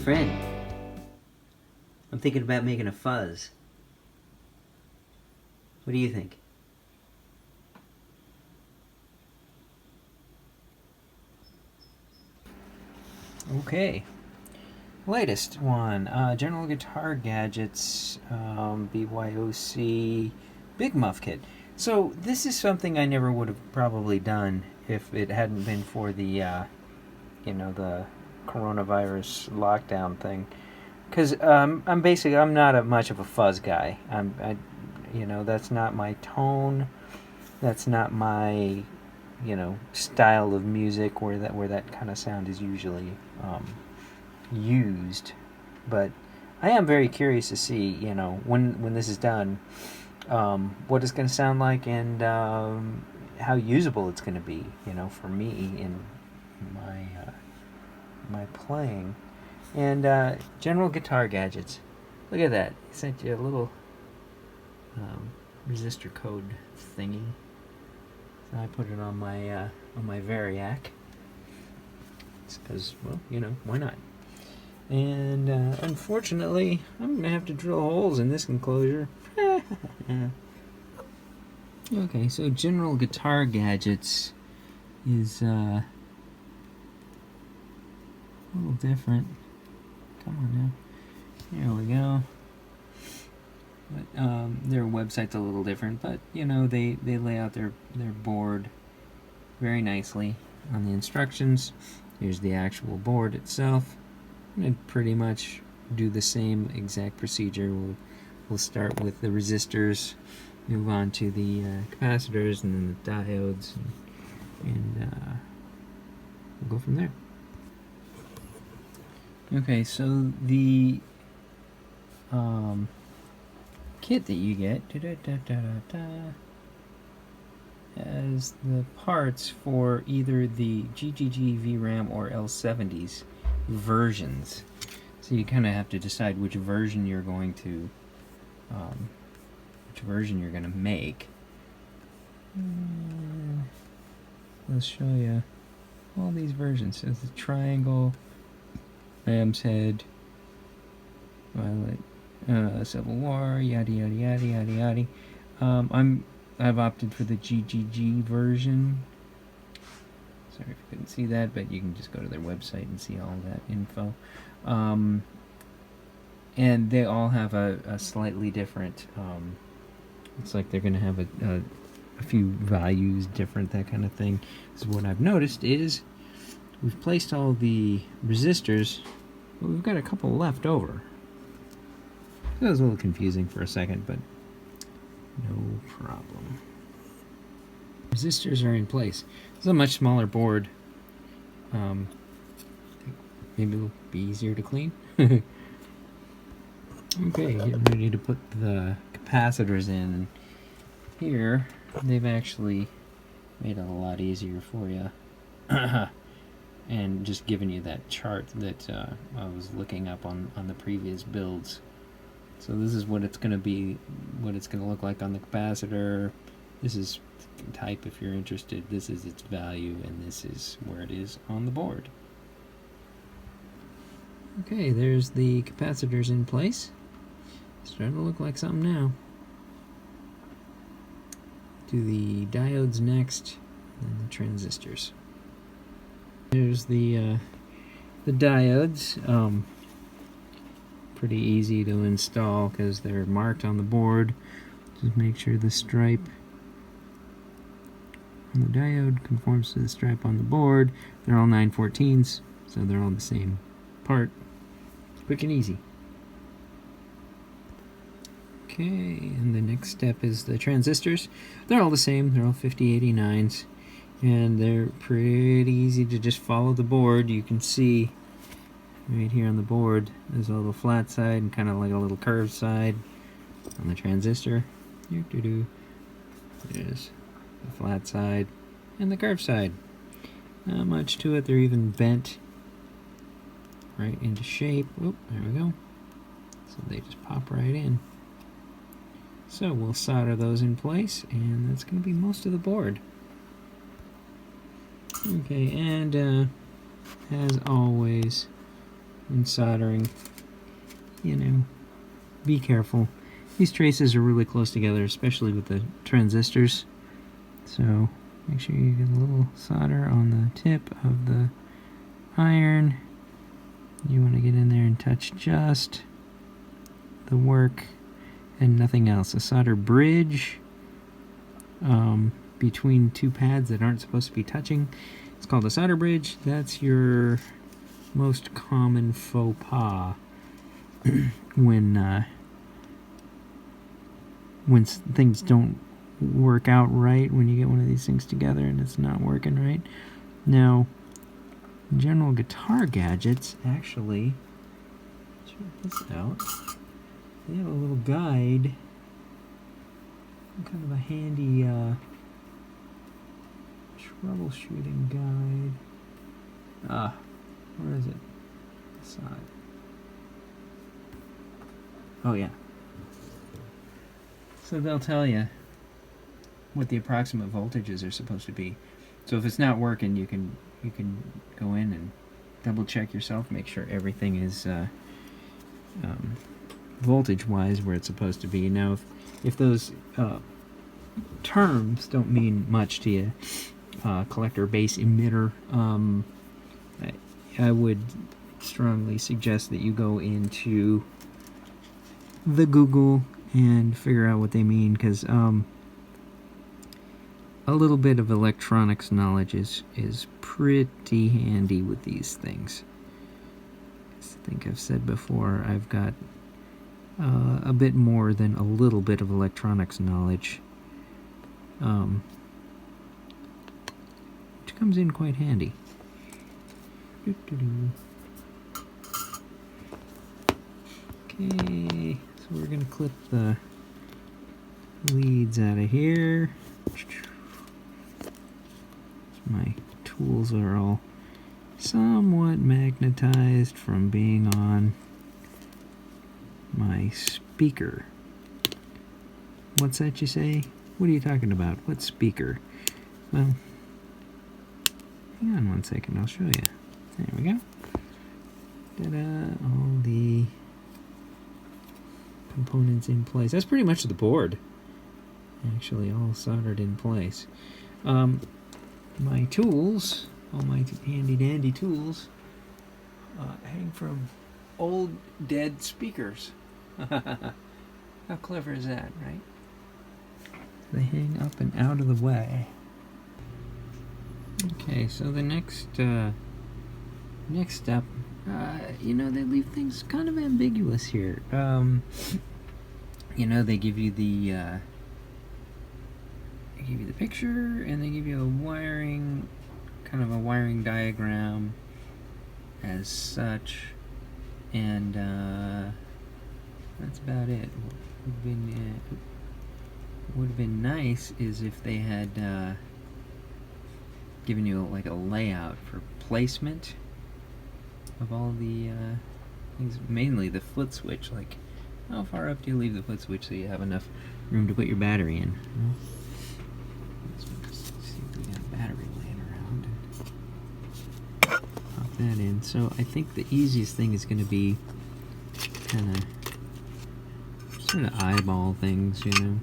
friend. I'm thinking about making a fuzz. What do you think? Okay. Latest one, General Guitar Gadgets, BYOC Big Muff Kit. So this is something I never would have probably done if it hadn't been for the, the coronavirus lockdown thing. Because I'm not much of a fuzz guy. That's not my tone. That's not my, style of music where that kind of sound is usually used. But I am very curious to see, when this is done, what it's going to sound like and how usable it's going to be, for me in my playing. And General Guitar Gadgets. Look at that. He sent you a little resistor code thingy. So I put it on my Variac. It's because, why not? And unfortunately, I'm going to have to drill holes in this enclosure. Okay, so General Guitar Gadgets is a little different. Come on now. Here we go. But their website's a little different, but they lay out their board very nicely on the instructions. Here's the actual board itself. And pretty much do the same exact procedure. We'll start with the resistors, move on to the capacitors, and then the diodes, and we'll go from there. Okay, so the kit that you get has the parts for either the GGG VRAM or L70s versions. So you kind of have to decide which version you're going to make. Let's show you all these versions. There's the triangle, Ram's head, violet, Civil War, yada yada yada yada yada. I've opted for the GGG version. Sorry if you couldn't see that, but you can just go to their website and see all that info. And they all have a slightly different, looks like they're going to have a few values different, that kind of thing. So what I've noticed is we've placed all the resistors, but we've got a couple left over. So that was a little confusing for a second, but no problem. Resistors are in place. This is a much smaller board. Maybe it'll be easier to clean. Okay, getting ready to put the capacitors in. Here, they've actually made it a lot easier for you. And just giving you that chart that I was looking up on the previous builds. So this is what it's going to be, what it's going to look like on the capacitor. This is type if you're interested. This is its value, and this is where it is on the board. Okay, there's the capacitors in place. Starting to look like something now. Do the diodes next, and the transistors. There's the diodes. Pretty easy to install because they're marked on the board. Just make sure the stripe on the diode conforms to the stripe on the board. They're all 914s, so they're all the same part. Quick and easy. Okay, and the next step is the transistors. They're all the same. They're all 5089s, and they're pretty easy to just follow the board. You can see right here on the board, there's a little flat side and kind of like a little curved side on the transistor. There's the flat side and the curved side. Not much to it. They're even bent right into shape. Oop, there we go. So they just pop right in. So we'll solder those in place, and that's going to be most of the board. Okay, and as always, in soldering, you know, be careful. These traces are really close together, especially with the transistors. So make sure you get a little solder on the tip of the iron. You want to get in there and touch just the work and nothing else. A solder bridge between two pads that aren't supposed to be touching. It's called a solder bridge. That's your most common faux pas when things don't work out right, when you get one of these things together and it's not working right. Now, general guitar gadgets, actually, check this out. They have a little guide, kind of a handy troubleshooting guide. Where is it? This side. Oh yeah. So they'll tell you what the approximate voltages are supposed to be. So if it's not working, you can go in and double check yourself, make sure everything is voltage-wise where it's supposed to be. Now, if those terms don't mean much to you, collector, base, emitter, I would strongly suggest that you go into the Google and figure out what they mean, because a little bit of electronics knowledge is pretty handy with these things. I think I've said before, I've got a bit more than a little bit of electronics knowledge, which comes in quite handy. Okay, so we're going to clip the leads out of here. My tools are all somewhat magnetized from being on my speaker. What's that you say? What are you talking about? What speaker? Well, hang on one second, I'll show you. There we go. Ta-da! All the components in place. That's pretty much the board, actually, all soldered in place. My tools, all my handy dandy tools, hang from old dead speakers. How clever is that, right? They hang up and out of the way. Okay, so the next step, you know, they leave things kind of ambiguous here. You know, they give you the picture, and they give you a wiring, kind of a wiring diagram as such, and that's about it. Would have been nice is if they had given you like a layout for placement of all the things, mainly the foot switch. Like, how far up do you leave the foot switch so you have enough room to put your battery in? Well, let's see if we got a battery laying around and pop that in. So I think the easiest thing is going to be kind of sort of eyeball things, you know.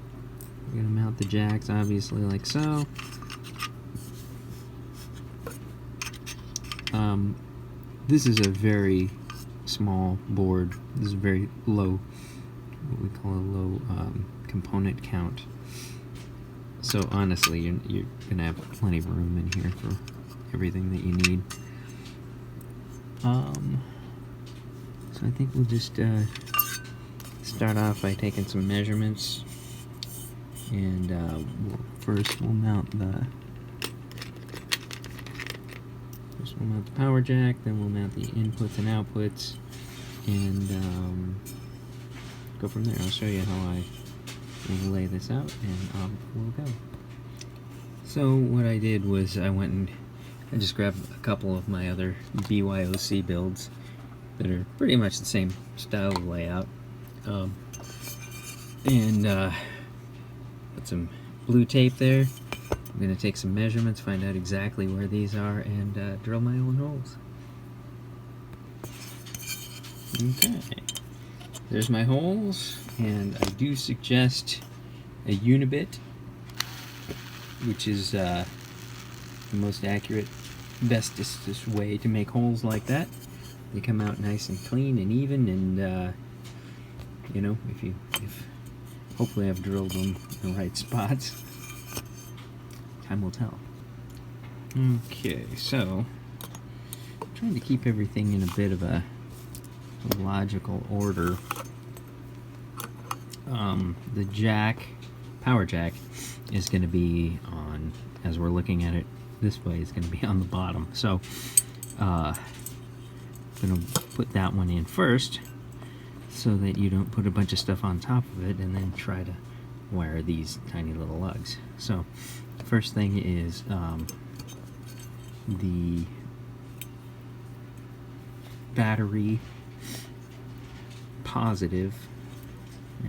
We're going to mount the jacks, obviously, like so. This is a very small board. This is very low, what we call a low component count. So honestly, you're going to have plenty of room in here for everything that you need. So I think we'll just start off by taking some measurements, and first we'll mount the power jack, then we'll mount the inputs and outputs, and go from there. I'll show you how I will lay this out, and we'll go. So what I did was I went and I just grabbed a couple of my other BYOC builds that are pretty much the same style of layout, and put some blue tape there. I'm going to take some measurements, find out exactly where these are, and drill my own holes. Okay, there's my holes, and I do suggest a unibit, which is the most accurate, bestest way to make holes like that. They come out nice and clean and even, and you know, if hopefully I've drilled them in the right spots. Time will tell. Okay, so I'm trying to keep everything in a bit of a logical order. The jack, power jack, is going to be on, as we're looking at it this way, is going to be on the bottom. So I'm going to put that one in first so that you don't put a bunch of stuff on top of it and then try to wire these tiny little lugs. So the first thing is the battery positive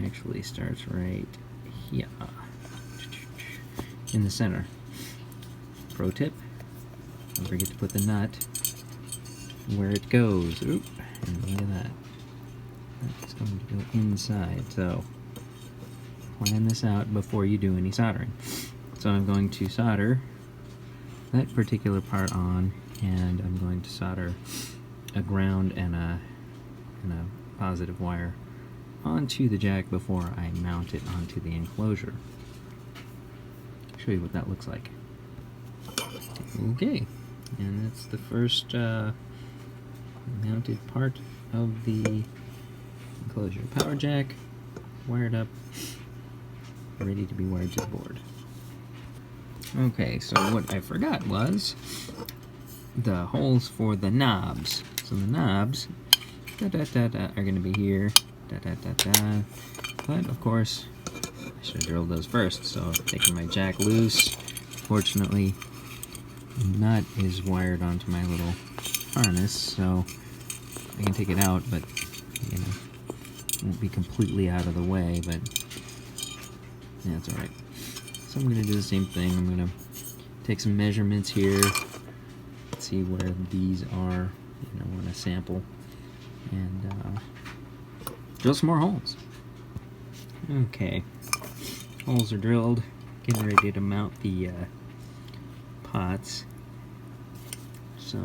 actually starts right here in the center. Pro tip, don't forget to put the nut where it goes. Oop, and look at that. That's going to go inside, so plan this out before you do any soldering. So I'm going to solder that particular part on, and I'm going to solder a ground and a positive wire onto the jack before I mount it onto the enclosure. I'll show you what that looks like. Okay, and that's the first mounted part of the enclosure. Power jack wired up, ready to be wired to the board. Okay, so what I forgot was the holes for the knobs. So the knobs are going to be here, but of course I should have drilled those first. So I've taken my jack loose. Fortunately, the nut is wired onto my little harness, so I can take it out, but you know, it won't be completely out of the way, but yeah, it's alright. So I'm going to do the same thing. I'm going to take some measurements here, see where these are, you know, on a sample, and drill some more holes. Okay, holes are drilled, getting ready to mount the pots. So,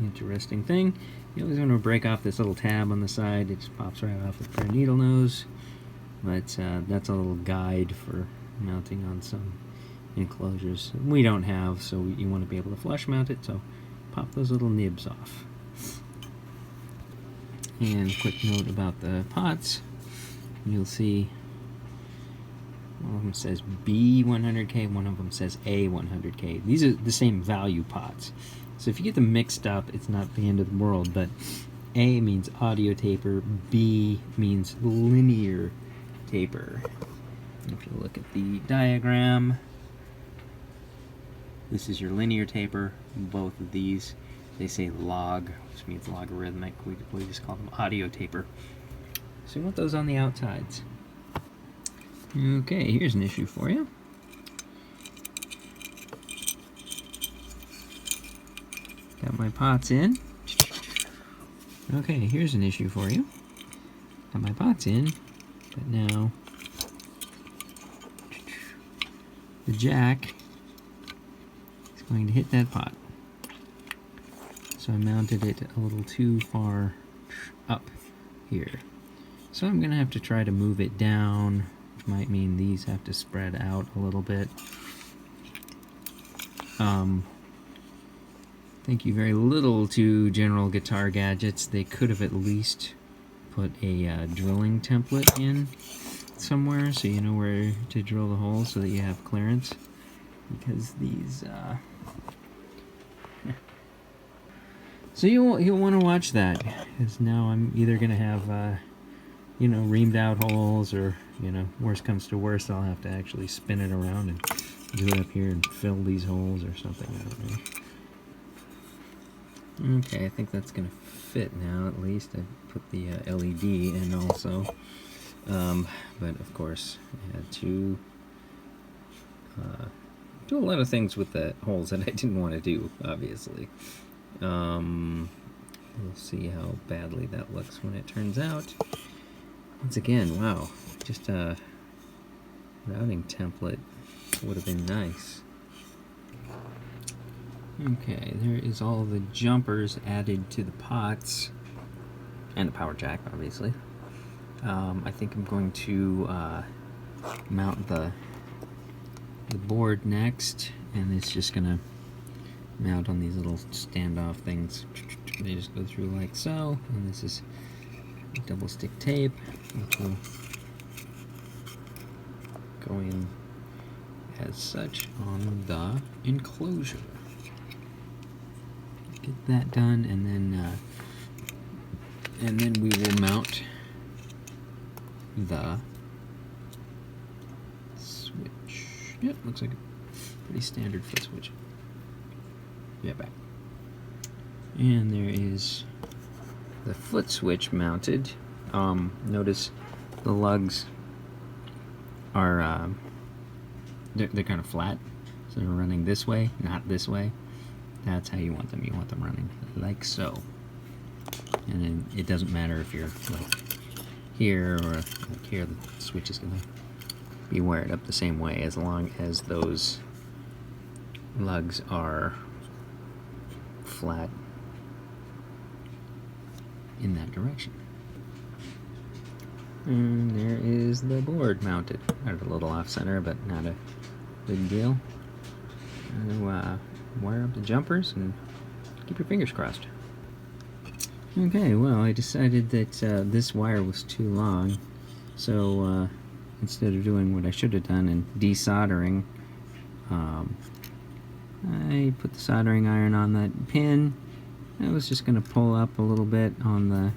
interesting thing, you always want to break off this little tab on the side. It just pops right off with a needle nose, but that's a little guide for mounting on some enclosures we don't have, so you want to be able to flush mount it, so pop those little nibs off. And quick note about the pots, you'll see one of them says B100K, one of them says A100K. These are the same value pots, so if you get them mixed up, it's not the end of the world. But A means audio taper, B means linear taper. If you look at the diagram, this is your linear taper. Both of these, they say log, which means logarithmic. We just call them audio taper. So you want those on the outsides. Okay, here's an issue for you. Got my pots in. Okay, here's an issue for you. Got my pots in, but now the jack is going to hit that pot. So I mounted it a little too far up here. So I'm going to have to try to move it down, which might mean these have to spread out a little bit. Thank you very little to General Guitar Gadgets. They could have at least put a drilling template in somewhere so you know where to drill the holes so that you have clearance. Because these... So you'll want to watch that, because now I'm either going to have, you know, reamed out holes, or, you know, worst comes to worst, I'll have to actually spin it around and do it up here and fill these holes or something, I don't know. Okay, I think that's going to fit now, at least. I put the LED in also, but of course I had to do a lot of things with the holes that I didn't want to do, obviously. We'll see how badly that looks when it turns out. Once again, wow, just a routing template would have been nice. Okay, there is all the jumpers added to the pots, and the power jack, obviously. I think I'm going to mount the board next, and it's just gonna mount on these little standoff things. They just go through like so, and this is double stick tape, which will go in as such on the enclosure. Get that done, and then we will mount the switch. Yep, looks like a pretty standard foot switch. Yeah, back. And there is the foot switch mounted. Notice the lugs are they're kind of flat, so they're running this way, not this way. That's how you want them. You want them running like so. And then it doesn't matter if you're like here or like here. The switch is going to be wired up the same way as long as those lugs are flat in that direction. And there is the board mounted. A little off center, but not a big deal. And wire up the jumpers and keep your fingers crossed. Okay, well, I decided that this wire was too long, so instead of doing what I should have done and desoldering, I put the soldering iron on that pin. I was just going to pull up a little bit on the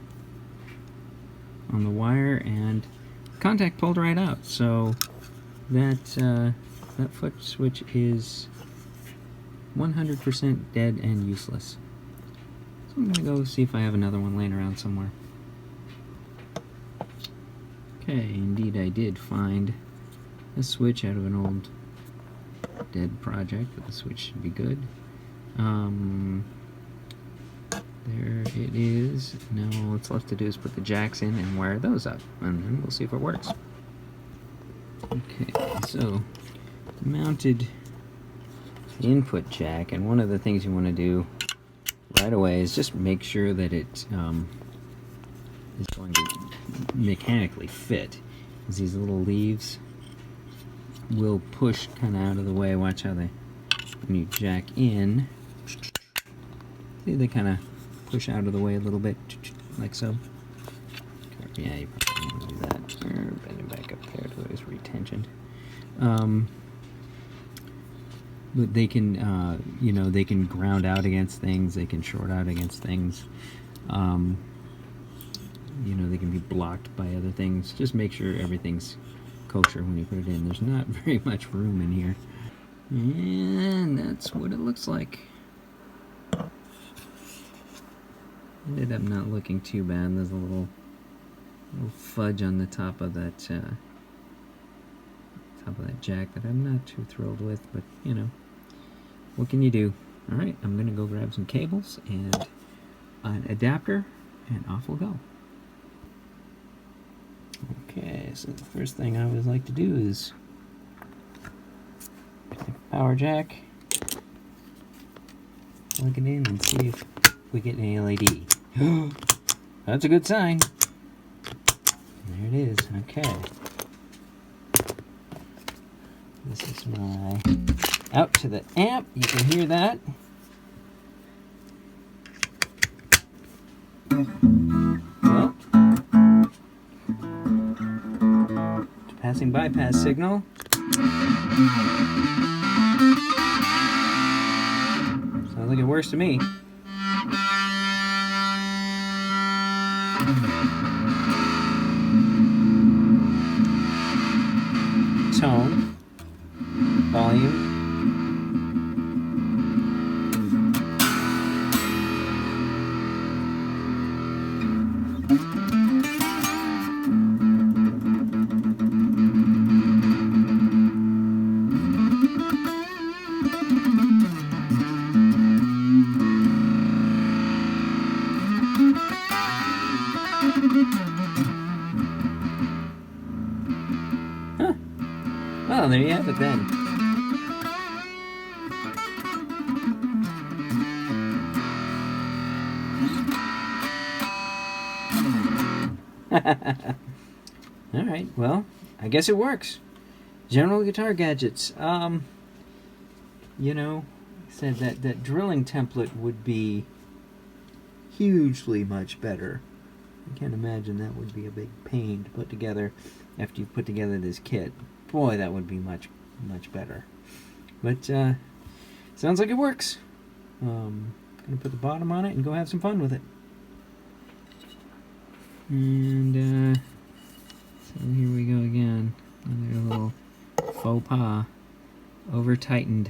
wire, and contact pulled right out. So that foot switch is 100% dead and useless. So I'm going to go see if I have another one laying around somewhere. Okay, indeed I did find a switch out of an old dead project, but the switch should be good. There it is. Now all that's left to do is put the jacks in and wire those up, and then we'll see if it works. Okay, so the mounted input jack, and one of the things you want to do right away is just make sure that it is going to mechanically fit, because these little leaves will push kind of out of the way. Watch how they, when you jack in, see they kind of push out of the way a little bit, like so. Yeah, you probably want to do that. Bend it back up there so it's retensioned. But they can, you know, they can ground out against things, they can short out against things. You know, they can be blocked by other things. Just make sure everything's kosher when you put it in. There's not very much room in here. And that's what it looks like. Ended up not looking too bad. There's a little fudge on the top of that jack that I'm not too thrilled with, but you know, what can you do? Alright, I'm gonna go grab some cables and an adapter, and off we'll go. Okay, so the first thing I always like to do is take a power jack, plug it in, and see if we get an LED. That's a good sign. There it is. Okay. This is my out to the amp. You can hear that. Well, passing bypass signal. Sounds like it works to me. Tone, volume, Well, there you have it then. Alright, well, I guess it works. General guitar gadgets. You know, said that drilling template would be hugely much better. I can't imagine that would be a big pain to put together after you've put together this kit. Boy, that would be much better. But, sounds like it works. Gonna put the bottom on it and go have some fun with it. And, so here we go again. Another little faux pas. Over-tightened.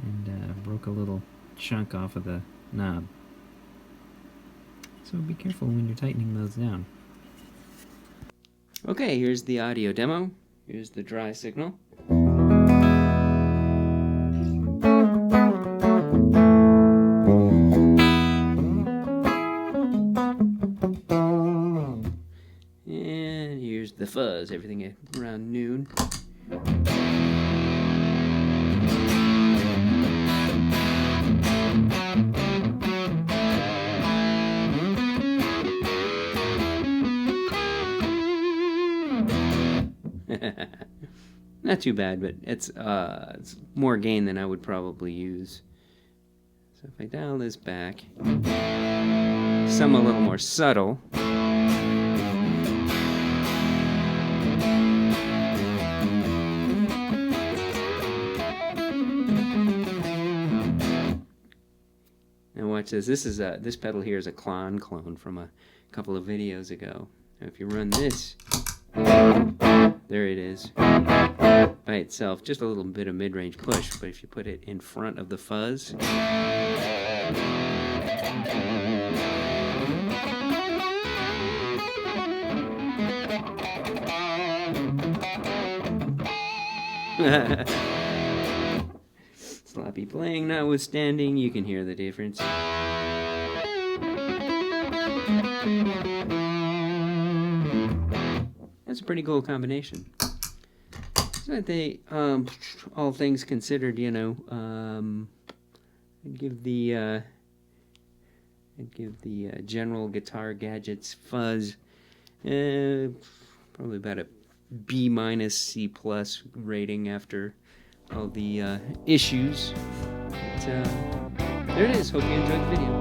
And, broke a little chunk off of the knob. So be careful when you're tightening those down. Okay, here's the audio demo. Here's the dry signal. And here's the fuzz, everything at around noon. Not too bad, but it's more gain than I would probably use. So if I dial this back, some a little more subtle. And watch this. This is this pedal here is a clone from a couple of videos ago. Now if you run this, there it is. By itself, just a little bit of mid-range push, but if you put it in front of the fuzz, sloppy playing notwithstanding, you can hear the difference. That's a pretty cool combination. So they, all things considered, you know, I'd give the General Guitar Gadgets Fuzz probably about a B- C+ rating after all the issues. But, there it is. Hope you enjoyed the video.